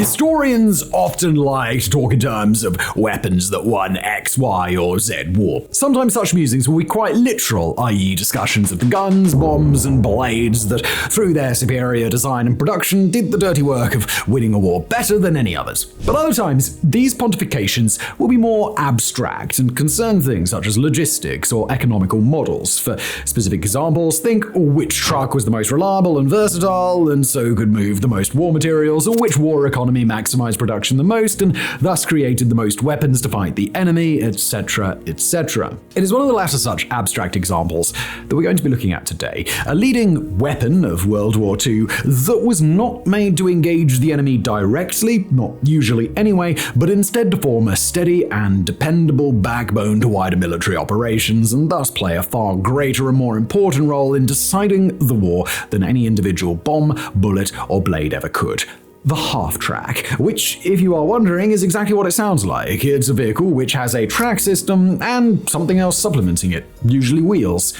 Historians often like to talk in terms of weapons that won X, Y, or Z war. Sometimes such musings will be quite literal, i.e. discussions of the guns, bombs, and blades that, through their superior design and production, did the dirty work of winning a war better than any others. But other times, these pontifications will be more abstract and concern things such as logistics or economical models. For specific examples, think which truck was the most reliable and versatile, and so could move the most war materials, or which war economy maximized production the most, and thus created the most weapons to fight the enemy, etc., etc. It is one of the latter such abstract examples that we're going to be looking at today. A leading weapon of World War II that was not made to engage the enemy directly, not usually anyway, but instead to form a steady and dependable backbone to wider military operations, and thus play a far greater and more important role in deciding the war than any individual bomb, bullet, or blade ever could. The half-track, which, if you are wondering, is exactly what it sounds like. It's a vehicle which has a track system and something else supplementing it, usually wheels.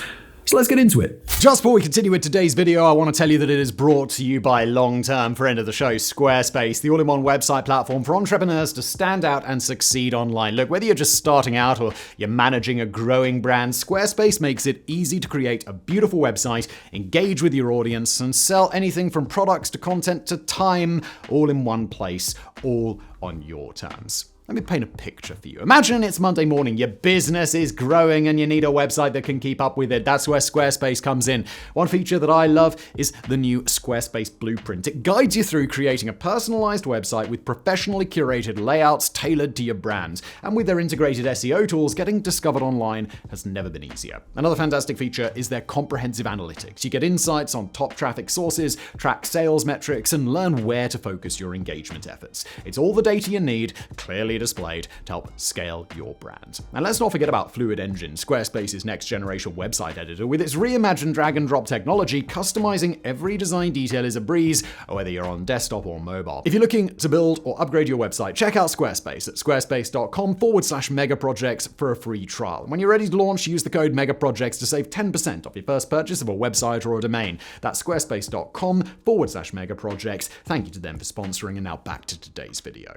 So let's get into it. Just before we continue with today's video, I want to tell you that it is brought to you by long-term friend of the show, Squarespace, the all-in-one website platform for entrepreneurs to stand out and succeed online. Look, whether you're just starting out or you're managing a growing brand, Squarespace makes it easy to create a beautiful website, engage with your audience, and sell anything from products to content to time, all in one place, all on your terms. Let me paint a picture for you. Imagine it's Monday morning, your business is growing and you need a website that can keep up with it. That's where Squarespace comes in. One feature that I love is the new Squarespace Blueprint. It guides you through creating a personalized website with professionally curated layouts tailored to your brand. And with their integrated SEO tools, getting discovered online has never been easier. Another fantastic feature is their comprehensive analytics. You get insights on top traffic sources, track sales metrics, and learn where to focus your engagement efforts. It's all the data you need, clearly displayed to help scale your brand. And let's not forget about Fluid Engine, Squarespace's next-generation website editor. With its reimagined drag-and-drop technology, customizing every design detail is a breeze, whether you're on desktop or mobile. If you're looking to build or upgrade your website, check out Squarespace at squarespace.com/megaprojects for a free trial. When you're ready to launch, use the code MEGAPROJECTS to save 10% off your first purchase of a website or a domain. That's squarespace.com/megaprojects. Thank you to them for sponsoring, and now back to today's video.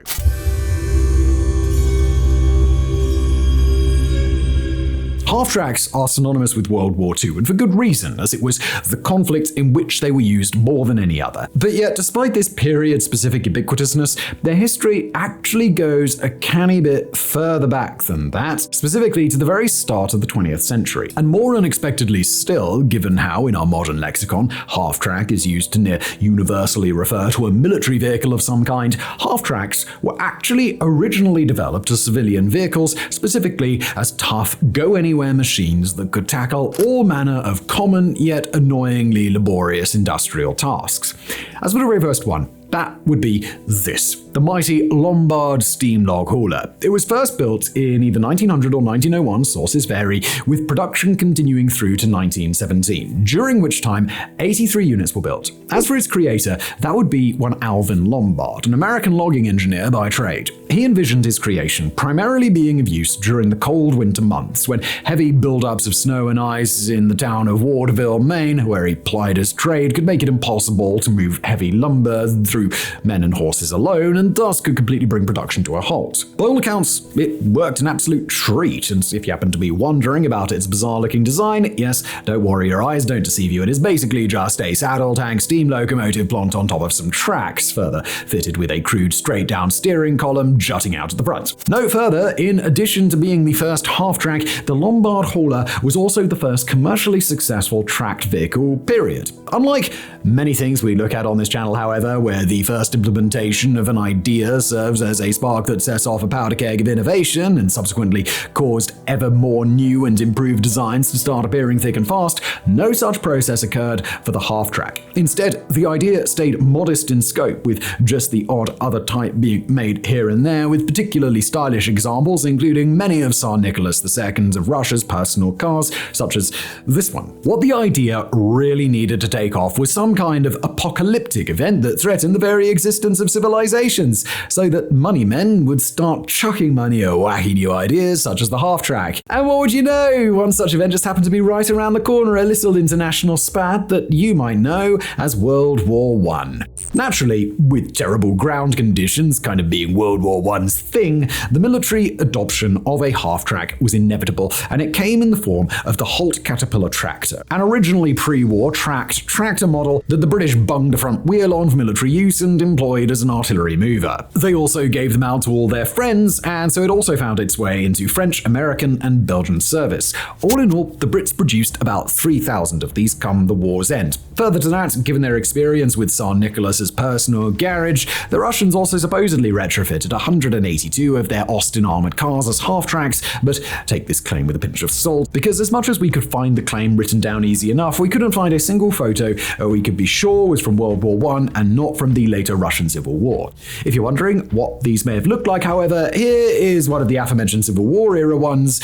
Half-tracks are synonymous with World War II, and for good reason, as it was the conflict in which they were used more than any other. But yet, despite this period-specific ubiquitousness, their history actually goes a canny bit further back than that, specifically to the very start of the 20th century. And more unexpectedly still, given how, in our modern lexicon, half-track is used to near universally refer to a military vehicle of some kind, half-tracks were actually originally developed as civilian vehicles, specifically as tough, go-anywhere machines that could tackle all manner of common yet annoyingly laborious industrial tasks. As for the very first one, that would be this, the mighty Lombard steam log hauler. It was first built in either 1900 or 1901, sources vary, with production continuing through to 1917, during which time 83 units were built. As for its creator, that would be one Alvin Lombard, an American logging engineer by trade. He envisioned his creation primarily being of use during the cold winter months, when heavy buildups of snow and ice in the town of Waterville, Maine, where he plied his trade, could make it impossible to move heavy lumber through men and horses alone, and thus could completely bring production to a halt. By all accounts, it worked an absolute treat, and if you happen to be wondering about its bizarre-looking design, yes, don't worry, your eyes don't deceive you. It is basically just a saddle tank steam locomotive plonked on top of some tracks, further fitted with a crude straight-down steering column jutting out at the front. Note further, in addition to being the first half-track, the Lombard hauler was also the first commercially successful tracked vehicle, period. Unlike many things we look at on this channel, however, where the first implementation of an idea serves as a spark that sets off a powder keg of innovation and subsequently caused ever more new and improved designs to start appearing thick and fast, no such process occurred for the half-track. Instead, the idea stayed modest in scope, with just the odd other type being made here and there, there with particularly stylish examples, including many of Tsar Nicholas II of Russia's personal cars, such as this one. What the idea really needed to take off was some kind of apocalyptic event that threatened the very existence of civilizations, so that money men would start chucking money at wacky new ideas such as the half-track. And what would you know? One such event just happened to be right around the corner, a little international spat that you might know as World War I. Naturally, with terrible ground conditions kind of being World War I's thing, the military adoption of a half-track was inevitable, and it came in the form of the Holt Caterpillar tractor, an originally pre-war tracked tractor model that the British bunged a front wheel on for military use and employed as an artillery mover. They also gave them out to all their friends, and so it also found its way into French, American, and Belgian service. All in all, the Brits produced about 3,000 of these come the war's end. Further to that, given their experience with Tsar Nicholas's personal garage, the Russians also supposedly retrofitted 182 of their Austin armored cars as half-tracks, but take this claim with a pinch of salt, because as much as we could find the claim written down easy enough, we couldn't find a single photo we could be sure was from World War I and not from the later Russian Civil War. If you're wondering what these may have looked like, however, here is one of the aforementioned Civil War era ones.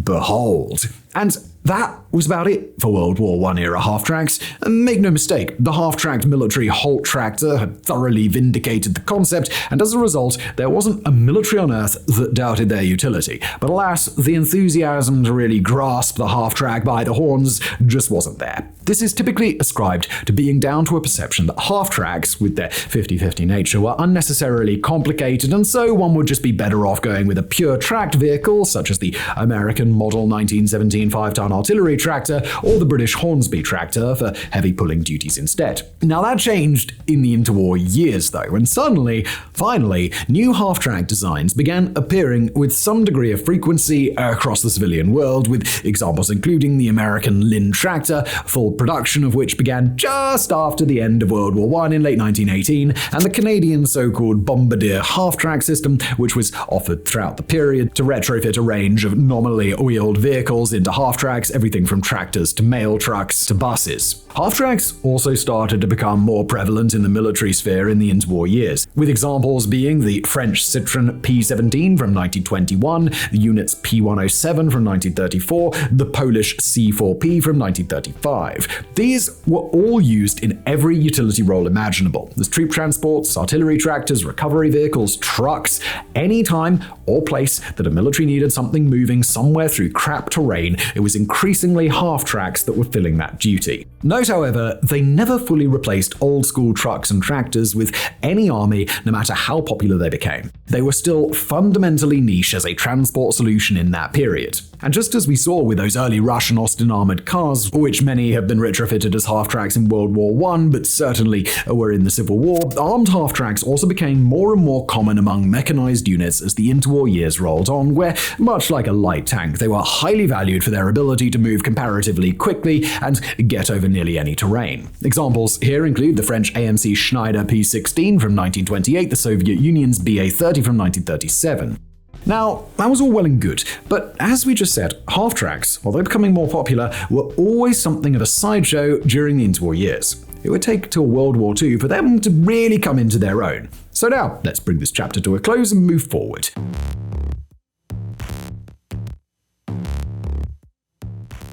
Behold. And that was about it for World War I era half-tracks. Make no mistake, the half-tracked military Holt tractor had thoroughly vindicated the concept, and as a result, there wasn't a military on Earth that doubted their utility. But alas, the enthusiasm to really grasp the half-track by the horns just wasn't there. This is typically ascribed to being down to a perception that half-tracks, with their 50-50 nature, were unnecessarily complicated, and so one would just be better off going with a pure tracked vehicle, such as the American Model 1917 5-ton artillery tractor or the British Hornsby tractor for heavy pulling duties instead. Now that changed in the interwar years though, and suddenly, finally, new half-track designs began appearing with some degree of frequency across the civilian world, with examples including the American Lynn tractor, full production of which began just after the end of World War I in late 1918, and the Canadian so-called Bombardier half-track system, which was offered throughout the period to retrofit a range of nominally wheeled vehicles into half-tracks, everything from tractors to mail trucks to buses. Half-tracks also started to become more prevalent in the military sphere in the interwar years, with examples being the French Citroën P17 from 1921, the unit's P107 from 1934, the Polish C4P from 1935. These were all used in every utility role imaginable. There's troop transports, artillery tractors, recovery vehicles, trucks. Any time or place that a military needed something moving somewhere through crap terrain, it was increasingly half-tracks that were filling that duty. Note, however, they never fully replaced old-school trucks and tractors with any army, no matter how popular they became. They were still fundamentally niche as a transport solution in that period. And just as we saw with those early Russian Austin armored cars, which many have been retrofitted as half-tracks in World War I, but certainly were in the Civil War, armed half-tracks also became more and more common among mechanized units as the interwar years rolled on, where, much like a light tank, they were highly valued for their ability to move comparatively quickly and get over nearly any terrain. Examples here include the French AMC Schneider P16 from 1928, the Soviet Union's BA-30 from 1937. Now, that was all well and good, but as we just said, half-tracks, although becoming more popular, were always something of a sideshow during the interwar years. It would take till World War II for them to really come into their own. So now, let's bring this chapter to a close and move forward.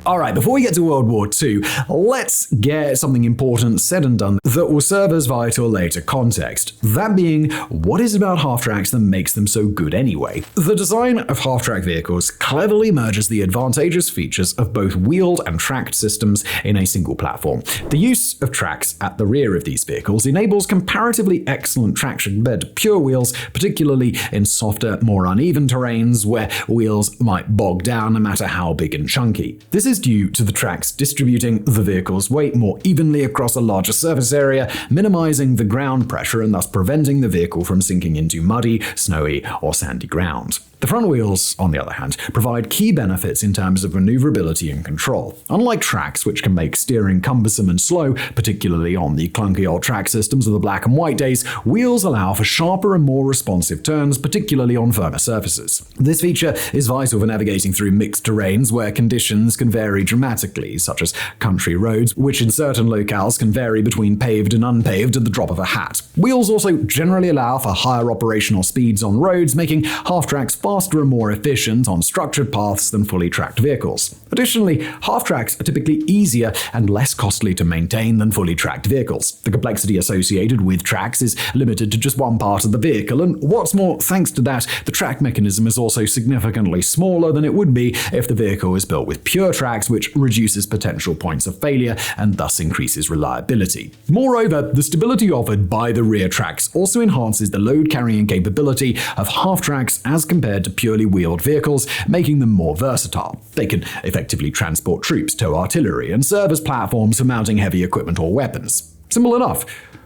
Alright, before we get to World War II, let's get something important said and done that will serve as vital later context. That being, what is it about half-tracks that makes them so good anyway? The design of half-track vehicles cleverly merges the advantageous features of both wheeled and tracked systems in a single platform. The use of tracks at the rear of these vehicles enables comparatively excellent traction compared to pure wheels, particularly in softer, more uneven terrains where wheels might bog down no matter how big and chunky. This is due to the tracks distributing the vehicle's weight more evenly across a larger surface area, minimizing the ground pressure and thus preventing the vehicle from sinking into muddy, snowy, or sandy ground. The front wheels, on the other hand, provide key benefits in terms of maneuverability and control. Unlike tracks, which can make steering cumbersome and slow, particularly on the clunky old track systems of the black and white days, wheels allow for sharper and more responsive turns, particularly on firmer surfaces. This feature is vital for navigating through mixed terrains where conditions can vary vary dramatically, such as country roads, which in certain locales can vary between paved and unpaved at the drop of a hat. Wheels also generally allow for higher operational speeds on roads, making half-tracks faster and more efficient on structured paths than fully tracked vehicles. Additionally, half-tracks are typically easier and less costly to maintain than fully tracked vehicles. The complexity associated with tracks is limited to just one part of the vehicle, and what's more, thanks to that, the track mechanism is also significantly smaller than it would be if the vehicle is built with pure tracks, which reduces potential points of failure and thus increases reliability. Moreover, the stability offered by the rear tracks also enhances the load-carrying capability of half-tracks as compared to purely wheeled vehicles, making them more versatile. They can effectively transport troops, tow artillery, and serve as platforms for mounting heavy equipment or weapons. Simple enough,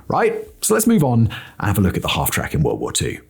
right? So let's move on and have a look at the half-track in World War II.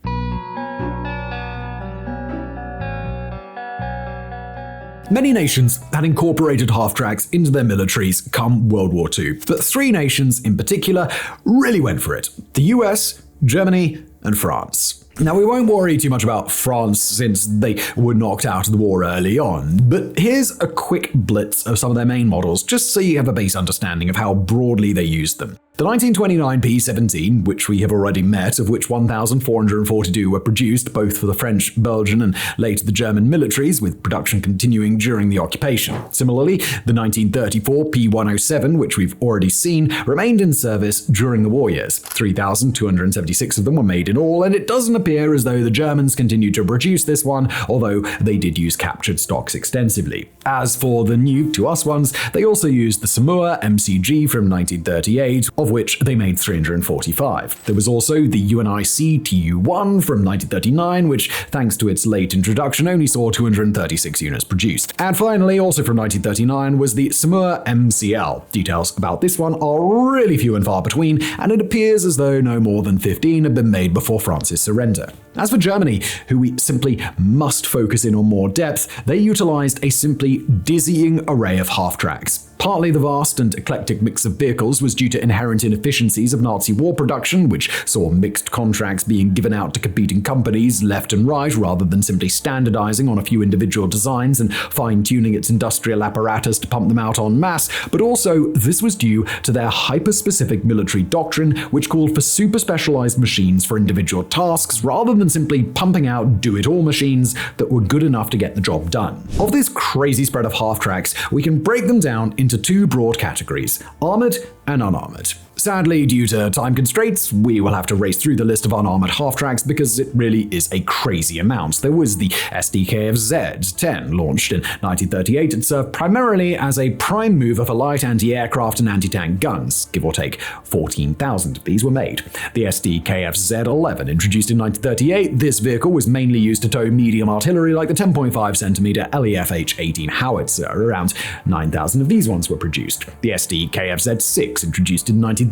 Many nations had incorporated half-tracks into their militaries come World War II, but three nations in particular really went for it: the US, Germany, and France. Now, we won't worry too much about France since they were knocked out of the war early on, but here's a quick blitz of some of their main models, just so you have a base understanding of how broadly they used them. The 1929 P-17, which we have already met, of which 1,442 were produced both for the French, Belgian, and later the German militaries, with production continuing during the occupation. Similarly, the 1934 P-107, which we've already seen, remained in service during the war years. 3,276 of them were made in all, and it doesn't appear as though the Germans continued to produce this one, although they did use captured stocks extensively. As for the new to us ones, they also used the Centaur MCG from 1938, of which they made 345. There was also the UNIC TU-1 from 1939, which, thanks to its late introduction, only saw 236 units produced. And finally, also from 1939, was the Centaur MCL. Details about this one are really few and far between, and it appears as though no more than 15 had been made before France's surrender. As for Germany, who we simply must focus in on more depth, they utilized a simply dizzying array of half-tracks. Partly the vast and eclectic mix of vehicles was due to inherent inefficiencies of Nazi war production, which saw mixed contracts being given out to competing companies left and right rather than simply standardizing on a few individual designs and fine-tuning its industrial apparatus to pump them out en masse, but also this was due to their hyper-specific military doctrine, which called for super-specialized machines for individual tasks rather than simply pumping out do-it-all machines that were good enough to get the job done. Of this crazy spread of half-tracks, we can break them down into two broad categories: armored and unarmored. Sadly, due to time constraints, we will have to race through the list of unarmored half-tracks because it really is a crazy amount. There was the SDKFZ-10, launched in 1938. It served primarily as a prime mover for light anti-aircraft and anti-tank guns. Give or take 14,000 of these were made. The SDKFZ-11, introduced in 1938, this vehicle was mainly used to tow medium artillery like the 10.5cm LEF-H-18 howitzer. Around 9,000 of these ones were produced. The SDKFZ-6, introduced in 1934,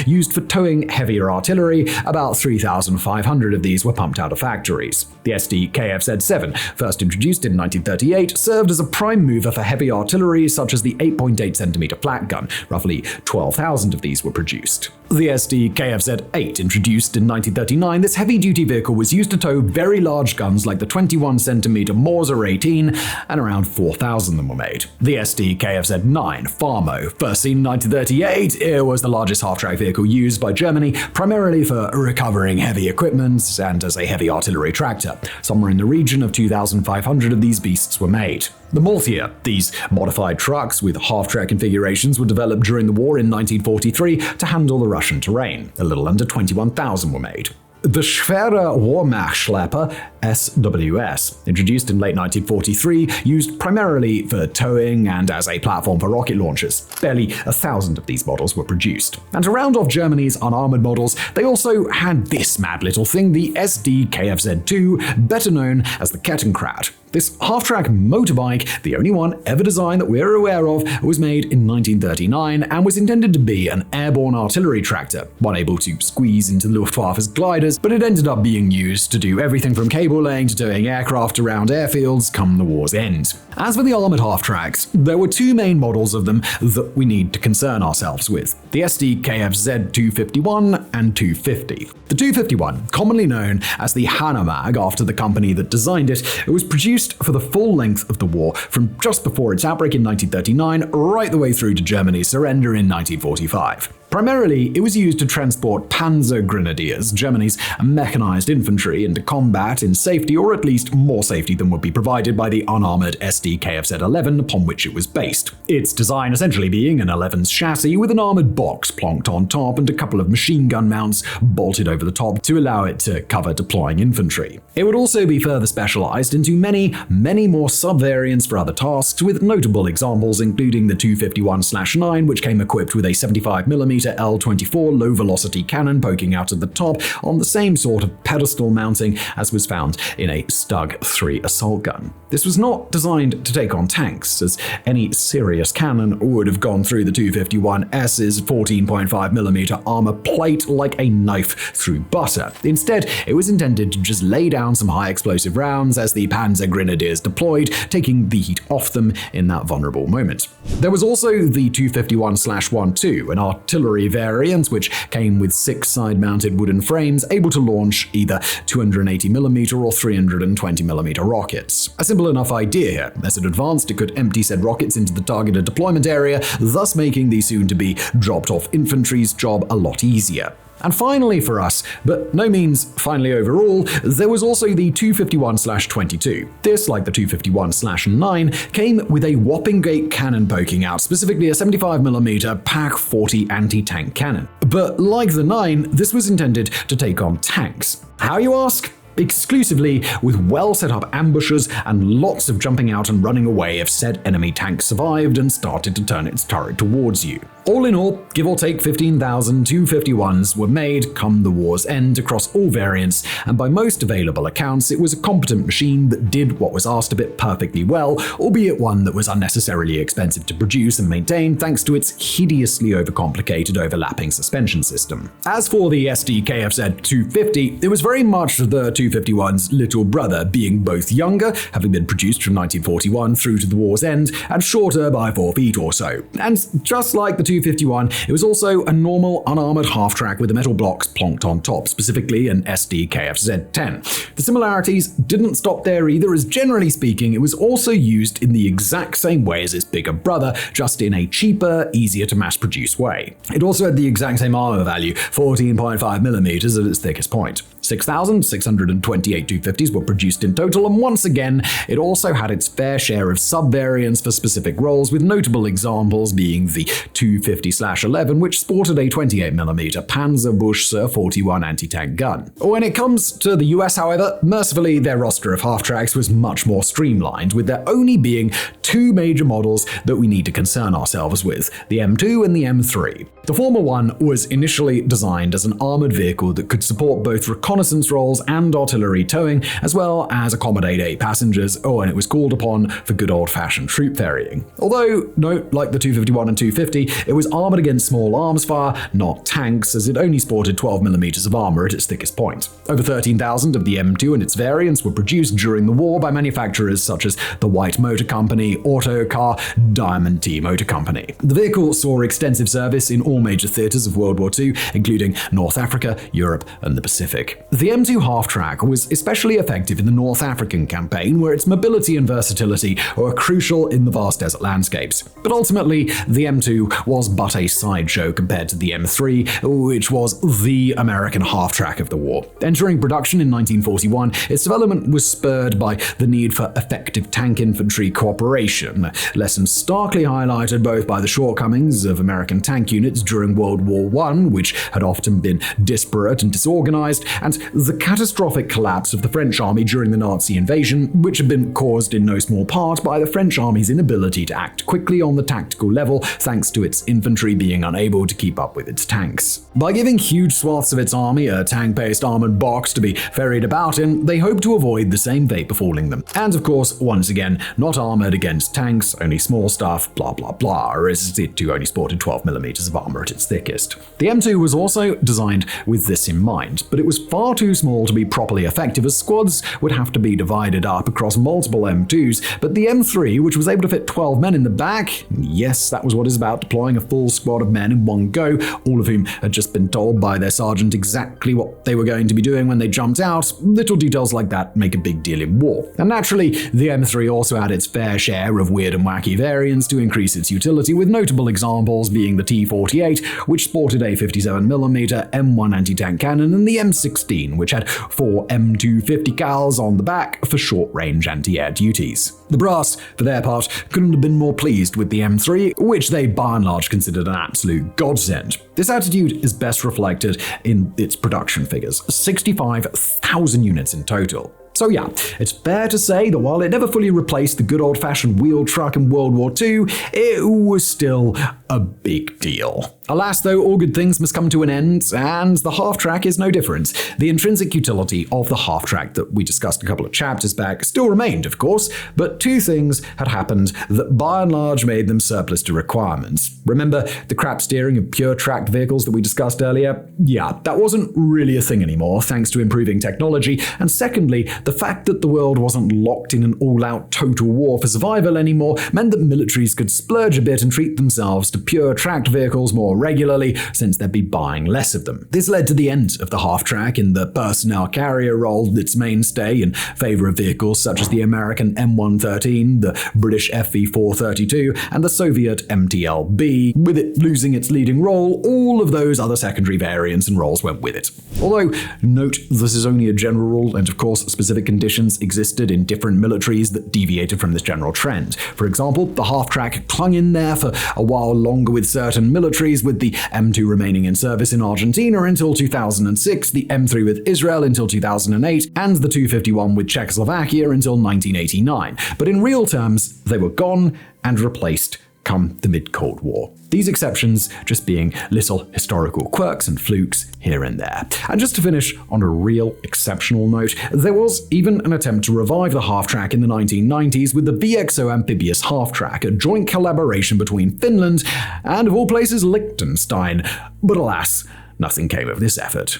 used for towing heavier artillery. About 3,500 of these were pumped out of factories. The SDKFZ-7, first introduced in 1938, served as a prime mover for heavy artillery such as the 8.8cm flak gun. Roughly 12,000 of these were produced. The SDKFZ-8, introduced in 1939, this heavy-duty vehicle was used to tow very large guns like the 21cm Mauser 18, and around 4,000 of them were made. The SDKFZ-9, Farmo, first seen in 1938, it was the largest half-track vehicle used by Germany, primarily for recovering heavy equipment and as a heavy artillery tractor. Somewhere in the region of 2,500 of these beasts were made. The Mortier, these modified trucks with half-track configurations, were developed during the war in 1943 to handle the Russian terrain. A little under 21,000 were made. The Schwere Wehrmachtsschlepper, SWS, introduced in late 1943, used primarily for towing and as a platform for rocket launchers. Barely 1,000 of these models were produced. And to round off Germany's unarmored models, they also had this mad little thing, the SDKFZ-2, better known as the Kettenkrad. This half-track motorbike, the only one ever designed that we're aware of, was made in 1939 and was intended to be an airborne artillery tractor, one able to squeeze into the Luftwaffe's gliders, but it ended up being used to do everything from cable deploying to towing aircraft around airfields come the war's end. As for the armoured half-tracks, there were two main models of them that we need to concern ourselves with: the SDKFZ 251 and 250. The 251, commonly known as the Hanomag after the company that designed it, was produced for the full length of the war from just before its outbreak in 1939 right the way through to Germany's surrender in 1945. Primarily, it was used to transport Panzer Grenadiers, Germany's mechanized infantry, into combat in safety, or at least more safety than would be provided by the unarmored SDKFZ-11 upon which it was based. Its design essentially being an 11's chassis with an armored box plonked on top and a couple of machine gun mounts bolted over the top to allow it to cover deploying infantry. It would also be further specialized into many more sub-variants for other tasks, with notable examples including the 251/9, which came equipped with a 75mm L24 low-velocity cannon poking out of the top on the same sort of pedestal mounting as was found in a Stug 3 assault gun. This was not designed to take on tanks, as any serious cannon would have gone through the 251S's 14.5mm armor plate like a knife through butter. Instead, it was intended to just lay down some high-explosive rounds as the Panzer Grenadiers deployed, taking the heat off them in that vulnerable moment. There was also the 251/12, an artillery variant which came with 6 side-mounted wooden frames able to launch either 280mm or 320mm rockets. A simple enough idea here. As it advanced, it could empty said rockets into the targeted deployment area, thus making the soon-to-be dropped-off infantry's job a lot easier. And finally for us, but no means finally overall, there was also the 251/22. This, like the 251/9, came with a whopping great cannon poking out, specifically a 75mm PaK-40 anti-tank cannon. But like the 9, this was intended to take on tanks. How, you ask? Exclusively with well set up ambushes and lots of jumping out and running away if said enemy tank survived and started to turn its turret towards you. All in all, give or take 15,000 251s were made come the war's end across all variants, and by most available accounts it was a competent machine that did what was asked of it perfectly well, albeit one that was unnecessarily expensive to produce and maintain thanks to its hideously overcomplicated overlapping suspension system. As for the SDKFZ 250, it was very much the 251's little brother, being both younger, having been produced from 1941 through to the war's end, and shorter by 4 feet or so. And just like the 251, it was also a normal unarmored half-track with the metal blocks plonked on top, specifically an SDKFZ-10. The similarities didn't stop there either, as generally speaking, it was also used in the exact same way as its bigger brother, just in a cheaper, easier to mass-produce way. It also had the exact same armor value, 14.5mm at its thickest point. 6,628 250s were produced in total, and once again, it also had its fair share of sub-variants for specific roles, with notable examples being the 250/11, which sported a 28mm Panzerbusch 41 anti-tank gun. When it comes to the US, however, mercifully their roster of half-tracks was much more streamlined, with there only being 2 major models that we need to concern ourselves with, the M2 and the M3. The former one was initially designed as an armored vehicle that could support both reconnaissance roles and artillery towing, as well as accommodate 8 passengers, when it was called upon for good old-fashioned troop ferrying. Although, note, like the 251 and 250, it was armored against small arms fire, not tanks, as it only sported 12mm of armor at its thickest point. Over 13,000 of the M2 and its variants were produced during the war by manufacturers such as the White Motor Company, Autocar, Diamond T Motor Company. The vehicle saw extensive service in all major theaters of World War II, including North Africa, Europe, and the Pacific. The M2 half-track was especially effective in the North African campaign, where its mobility and versatility were crucial in the vast desert landscapes. But ultimately, the M2 was but a sideshow compared to the M3, which was the American half-track of the war. Entering production in 1941, its development was spurred by the need for effective tank infantry cooperation, a lesson starkly highlighted both by the shortcomings of American tank units during World War I, which had often been disparate and disorganized, and the catastrophic collapse of the French army during the Nazi invasion, which had been caused in no small part by the French army's inability to act quickly on the tactical level thanks to its infantry being unable to keep up with its tanks. By giving huge swaths of its army a tank-based armored box to be ferried about in, they hoped to avoid the same fate befalling them. And of course, once again, not armored against tanks, only small stuff, blah blah blah, as it too only sported 12mm of armor at its thickest. The M2 was also designed with this in mind, but it was far too small to be properly effective, as squads would have to be divided up across multiple M2s, but the M3, which was able to fit 12 men in the back, yes, that was what is about deploying a full squad of men in one go, all of whom had just been told by their sergeant exactly what they were going to be doing when they jumped out. Little details like that make a big deal in war. And naturally, the M3 also had its fair share of weird and wacky variants to increase its utility, with notable examples being the T-48, which sported a 57mm M1 anti-tank cannon, and the M16, which had 4 M250 cals on the back for short-range anti-air duties. The brass, for their part, couldn't have been more pleased with the M3, which they by and large considered an absolute godsend. This attitude is best reflected in its production figures, 65,000 units in total. So yeah, it's fair to say that while it never fully replaced the good old-fashioned wheeled truck in World War II, it was still a big deal. Alas, though, all good things must come to an end, and the half-track is no different. The intrinsic utility of the half-track that we discussed a couple of chapters back still remained, of course, but two things had happened that by and large made them surplus to requirements. Remember the crap steering of pure-tracked vehicles that we discussed earlier? Yeah, that wasn't really a thing anymore, thanks to improving technology, and secondly, the fact that the world wasn't locked in an all-out total war for survival anymore meant that militaries could splurge a bit and treat themselves to pure-tracked vehicles more regularly, since they'd be buying less of them. This led to the end of the half-track in the personnel carrier role, its mainstay, in favor of vehicles such as the American M113, the British FV432, and the Soviet MTLB. With it losing its leading role, all of those other secondary variants and roles went with it. Although, note this is only a general rule, and of course specific conditions existed in different militaries that deviated from this general trend. For example, the half-track clung in there for a while longer with certain militaries, with the M2 remaining in service in Argentina until 2006, the M3 with Israel until 2008, and the 251 with Czechoslovakia until 1989. But in real terms, they were gone and replaced come the mid-Cold War. These exceptions just being little historical quirks and flukes here and there. And just to finish on a real exceptional note, there was even an attempt to revive the half-track in the 1990s with the VXO amphibious half-track, a joint collaboration between Finland and, of all places, Liechtenstein. But alas, nothing came of this effort.